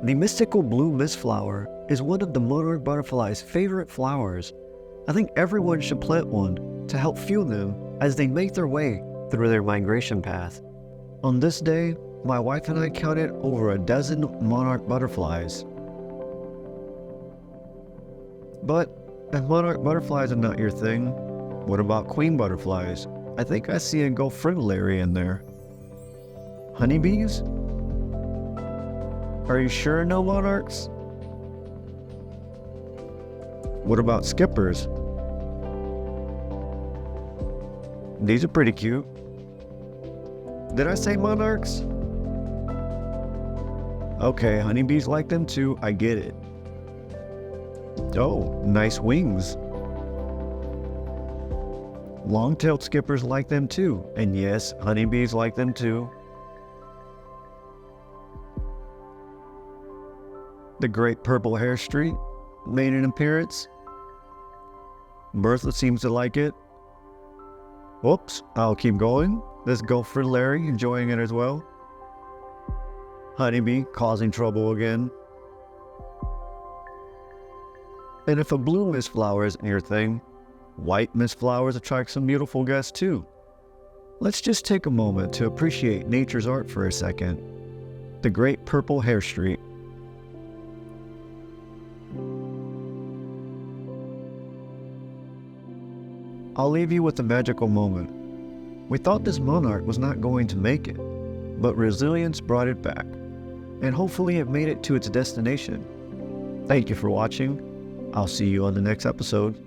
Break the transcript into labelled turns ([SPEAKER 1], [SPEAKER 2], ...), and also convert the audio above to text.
[SPEAKER 1] The mystical blue mistflower is one of the monarch butterfly's favorite flowers. I think everyone should plant one to help fuel them as they make their way through their migration path. On this day, my wife and I counted over a dozen monarch butterflies. But if monarch butterflies are not your thing, what about queen butterflies? I think I see a gulfritulary in there. Honeybees? Are you sure no monarchs? What about skippers? These are pretty cute. Did I say monarchs? Okay, honeybees like them too, I get it. Oh, nice wings. Long-tailed skippers like them too, and yes, honeybees like them too. The great purple hair streak made an appearance. Bertha seems to like it. Whoops, I'll keep going. Let's go for Larry, enjoying it as well. Honeybee causing trouble again. And if a blue mistflower isn't your thing, white mistflowers attract some beautiful guests too. Let's just take a moment to appreciate nature's art for a second. The great purple hair streak. I'll leave you with a magical moment. We thought this monarch was not going to make it, but resilience brought it back, and hopefully it made it to its destination. Thank you for watching. I'll see you on the next episode.